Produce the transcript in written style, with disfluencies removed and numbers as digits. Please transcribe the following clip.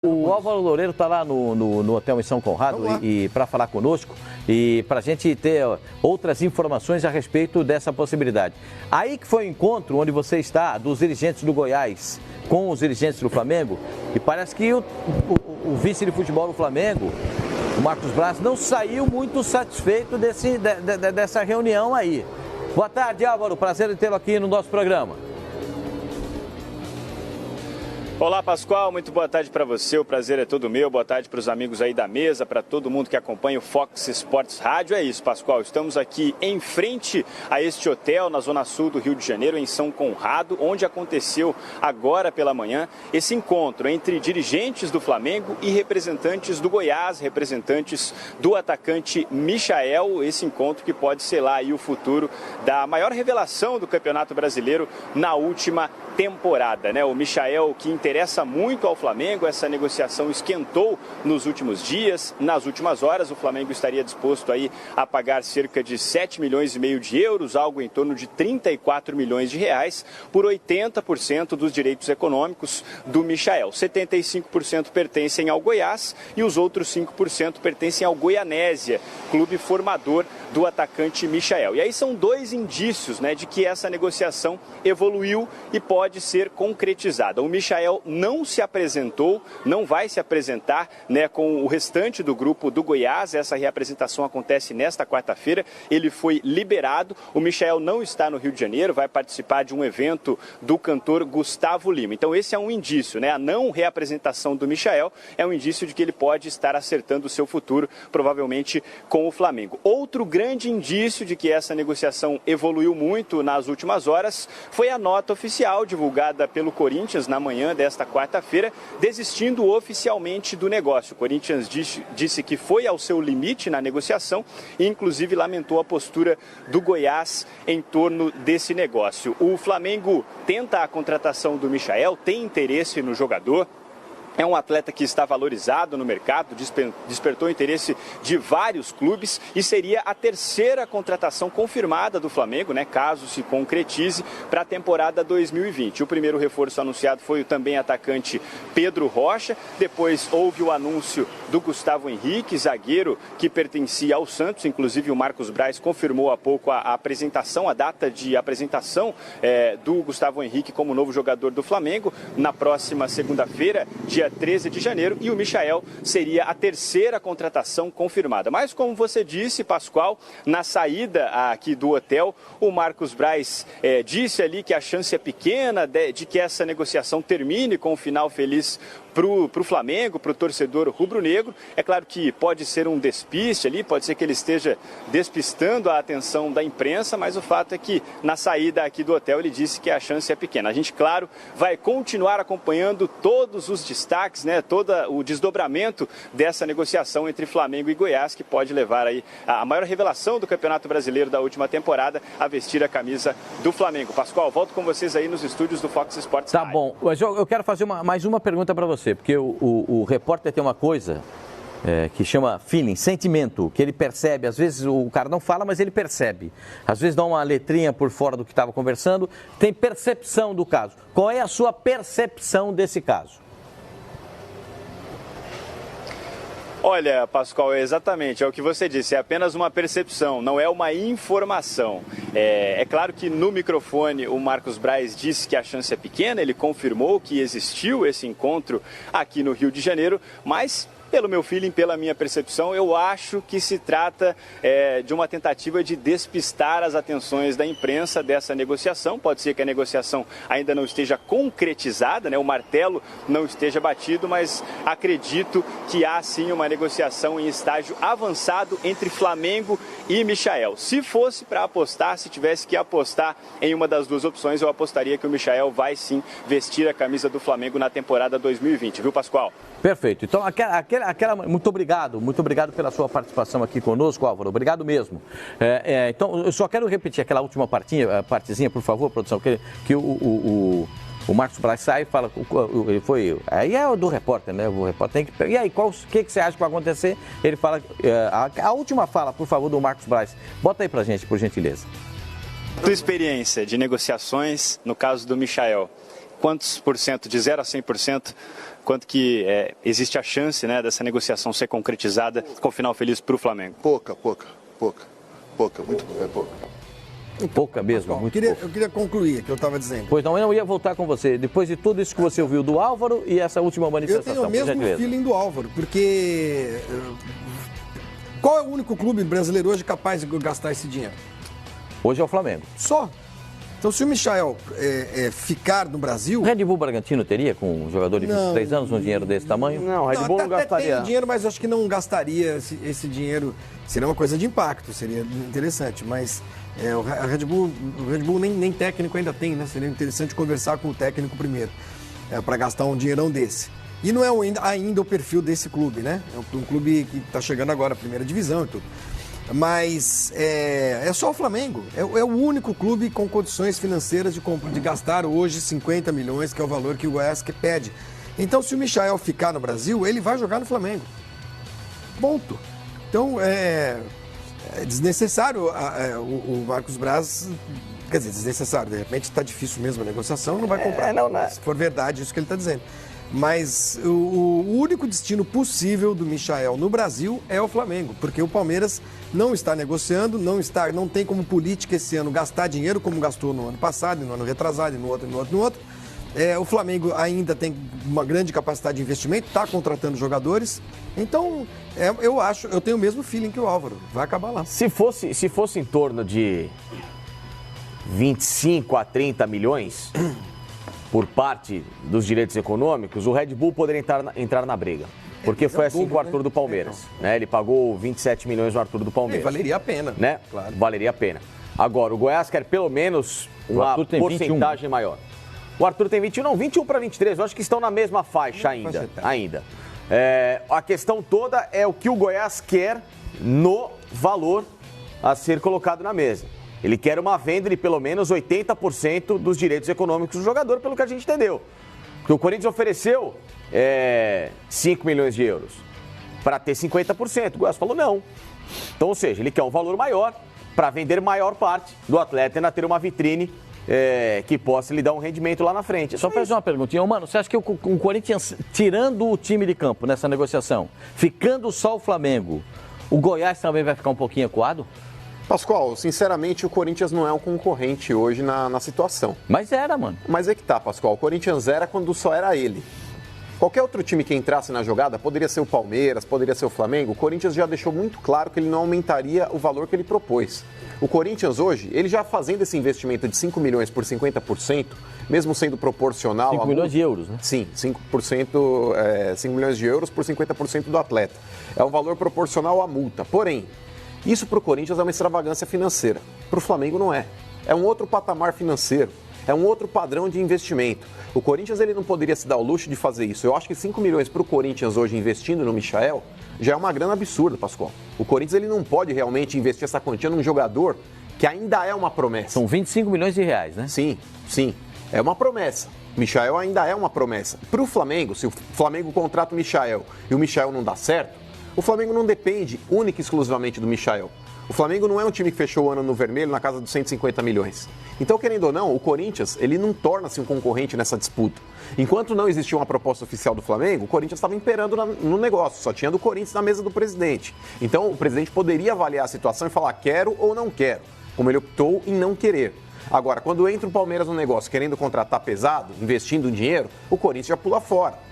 O Álvaro Loureiro está lá no hotel em São Conrado e para falar conosco e para a gente ter outras informações a respeito dessa possibilidade. Aí que foi o encontro onde você está, dos dirigentes do Goiás com os dirigentes do Flamengo, e parece que o vice de futebol do Flamengo, o Marcos Braz, não saiu muito satisfeito dessa reunião aí. Boa tarde, Álvaro. Prazer em tê-lo aqui no nosso programa. Olá, Pascoal, muito boa tarde para você, o prazer é todo meu, boa tarde para os amigos aí da mesa, para todo mundo que acompanha o Fox Sports Rádio. É isso, Pascoal, estamos aqui em frente a este hotel na zona sul do Rio de Janeiro, em São Conrado, onde aconteceu agora pela manhã esse encontro entre dirigentes do Flamengo e representantes do Goiás, representantes do atacante Michael, esse encontro que pode selar aí o futuro da maior revelação do Campeonato Brasileiro na última temporada, né? O Michael, que interessa muito ao Flamengo, essa negociação esquentou nos últimos dias, nas últimas horas o Flamengo estaria disposto aí a pagar cerca de 7 milhões e meio de euros, algo em torno de 34 milhões de reais, por 80% dos direitos econômicos do Michael. 75% pertencem ao Goiás e os outros 5% pertencem ao Goianésia, clube formador do atacante Michael. E aí são dois indícios, né, de que essa negociação evoluiu e pode ser concretizada. O Michael não se apresentou, não vai se apresentar, né, com o restante do grupo do Goiás. Essa reapresentação acontece nesta quarta-feira. Ele foi liberado. O Michael não está no Rio de Janeiro, vai participar de um evento do cantor Gustavo Lima. Então esse é um indício, né? A não reapresentação do Michael é um indício de que ele pode estar acertando o seu futuro, provavelmente com o Flamengo. Outro grande indício de que essa negociação evoluiu muito nas últimas horas foi a nota oficial divulgada pelo Corinthians na manhã desta quarta-feira, desistindo oficialmente do negócio. O Corinthians disse que foi ao seu limite na negociação e inclusive lamentou a postura do Goiás em torno desse negócio. O Flamengo tenta a contratação do Michael, tem interesse no jogador. É um atleta que está valorizado no mercado, despertou o interesse de vários clubes e seria a terceira contratação confirmada do Flamengo, né, caso se concretize, para a temporada 2020. O primeiro reforço anunciado foi o também atacante Pedro Rocha, depois houve o anúncio do Gustavo Henrique, zagueiro que pertencia ao Santos, inclusive o Marcos Braz confirmou há pouco a apresentação, a data de apresentação do Gustavo Henrique como novo jogador do Flamengo, na próxima segunda-feira, dia 13 de janeiro, e o Michael seria a terceira contratação confirmada. Mas, como você disse, Pascoal, na saída aqui do hotel, o Marcos Braz disse ali que a chance é pequena de que essa negociação termine com um final feliz para o Flamengo, para o torcedor rubro-negro. É claro que pode ser um despiste ali, pode ser que ele esteja despistando a atenção da imprensa, mas o fato é que na saída aqui do hotel ele disse que a chance é pequena. A gente, claro, vai continuar acompanhando todos os destaques, né, todo o desdobramento dessa negociação entre Flamengo e Goiás, que pode levar aí a maior revelação do Campeonato Brasileiro da última temporada a vestir a camisa do Flamengo. Pascoal, volto com vocês aí nos estúdios do Fox Sports. Tá bom, mas eu quero fazer mais uma pergunta para você, porque o repórter tem uma coisa que chama feeling, sentimento, que ele percebe. Às vezes o cara não fala, mas ele percebe. Às vezes dá uma letrinha por fora do que estava conversando, tem percepção do caso. Qual é a sua percepção desse caso? Olha, Pascoal, exatamente, é o que você disse, é apenas uma percepção, não é uma informação. É claro que no microfone o Marcos Braz disse que a chance é pequena, ele confirmou que existiu esse encontro aqui no Rio de Janeiro, mas pelo meu feeling, pela minha percepção, eu acho que se trata de uma tentativa de despistar as atenções da imprensa dessa negociação. Pode ser que a negociação ainda não esteja concretizada, né? O martelo não esteja batido, mas acredito que há sim uma negociação em estágio avançado entre Flamengo e Michael. Se fosse para apostar, se tivesse que apostar em uma das duas opções, eu apostaria que o Michael vai sim vestir a camisa do Flamengo na temporada 2020, viu, Pascoal? Perfeito. Então, muito obrigado pela sua participação aqui conosco, Álvaro. Obrigado mesmo. Então, eu só quero repetir aquela última partezinha, por favor, produção, que o Marcos Braz sai e fala, aí é do repórter, né? O repórter tem que... E aí, o que você acha que vai acontecer? Ele fala, a última fala, por favor, do Marcos Braz. Bota aí pra gente, por gentileza. Tua experiência de negociações, no caso do Michael, quantos por cento, de 0 a 100%, quanto que existe a chance, né, dessa negociação ser concretizada com final feliz para o Flamengo? Pouca, muito pouca. Pouca mesmo, muito pouca. Eu queria concluir o que eu estava dizendo. Pois não, eu ia voltar com você. Depois de tudo isso que você ouviu do Álvaro e essa última manifestação. Eu tenho o mesmo feeling do Álvaro, porque qual é o único clube brasileiro hoje capaz de gastar esse dinheiro? Hoje é o Flamengo. Só. Então, se o Michael ficar no Brasil... O Red Bull Bragantino teria, com um jogador de 23 anos, um dinheiro desse tamanho? Não, o Red Bull não gastaria. Tem dinheiro, mas eu acho que não gastaria esse dinheiro. Seria uma coisa de impacto, seria interessante. Mas o Red Bull nem técnico ainda tem, né? Seria interessante conversar com o técnico primeiro, para gastar um dinheirão desse. E não é ainda o perfil desse clube, né? É um clube que está chegando agora, primeira divisão e tudo. Mas é só o Flamengo. É o único clube com condições financeiras de gastar hoje 50 milhões, que é o valor que o Goiás pede. Então, se o Michael ficar no Brasil, ele vai jogar no Flamengo. Ponto. Então, é desnecessário o Marcos Braz... Quer dizer, desnecessário. De repente está difícil mesmo a negociação, não vai comprar. Se for verdade isso que ele está dizendo. Mas o único destino possível do Michael no Brasil é o Flamengo, porque o Palmeiras não está negociando, não tem como política esse ano gastar dinheiro como gastou no ano passado, no ano retrasado, e no outro. O Flamengo ainda tem uma grande capacidade de investimento, está contratando jogadores. Então, eu tenho o mesmo feeling que o Álvaro, vai acabar lá. Se fosse em torno de 25 a 30 milhões... por parte dos direitos econômicos, o Red Bull poderia entrar na briga. Porque foi assim com o Arthur do Palmeiras. Né? Ele pagou 27 milhões no Arthur do Palmeiras. Valeria a pena. Né? Claro. Valeria a pena. Agora, o Goiás quer pelo menos uma porcentagem maior. O Arthur tem 21 para 23. Eu acho que estão na mesma faixa ainda. A questão toda é o que o Goiás quer no valor a ser colocado na mesa. Ele quer uma venda de pelo menos 80% dos direitos econômicos do jogador, pelo que a gente entendeu. Porque o Corinthians ofereceu 5 milhões de euros para ter 50%. O Goiás falou não. Então, ou seja, ele quer um valor maior para vender maior parte do atleta e ainda ter uma vitrine que possa lhe dar um rendimento lá na frente. Só fazer uma perguntinha. Mano, você acha que o Corinthians, tirando o time de campo nessa negociação, ficando só o Flamengo, o Goiás também vai ficar um pouquinho acuado? Pascoal, sinceramente, o Corinthians não é um concorrente hoje na situação. Mas era, mano. Mas é que tá, Pascoal. O Corinthians era quando só era ele. Qualquer outro time que entrasse na jogada, poderia ser o Palmeiras, poderia ser o Flamengo, o Corinthians já deixou muito claro que ele não aumentaria o valor que ele propôs. O Corinthians hoje, ele já fazendo esse investimento de 5 milhões por 50%, mesmo sendo proporcional... 5 milhões de euros, né? Sim, 5 milhões de euros por 50% do atleta. É um valor proporcional à multa. Porém, isso para o Corinthians é uma extravagância financeira. Para o Flamengo não é. É um outro patamar financeiro. É um outro padrão de investimento. O Corinthians ele não poderia se dar o luxo de fazer isso. Eu acho que 5 milhões para o Corinthians hoje investindo no Michael já é uma grana absurda, Pascoal. O Corinthians ele não pode realmente investir essa quantia num jogador que ainda é uma promessa. São 25 milhões de reais, né? Sim. É uma promessa. O Michael ainda é uma promessa. Para o Flamengo, se o Flamengo contrata o Michael e o Michael não dá certo, o Flamengo não depende única e exclusivamente do Michael. O Flamengo não é um time que fechou o ano no vermelho na casa dos 150 milhões. Então, querendo ou não, o Corinthians ele não torna-se um concorrente nessa disputa. Enquanto não existia uma proposta oficial do Flamengo, o Corinthians estava imperando no negócio, só tinha do Corinthians na mesa do presidente. Então, o presidente poderia avaliar a situação e falar quero ou não quero, como ele optou em não querer. Agora, quando entra o Palmeiras no negócio querendo contratar pesado, investindo dinheiro, o Corinthians já pula fora.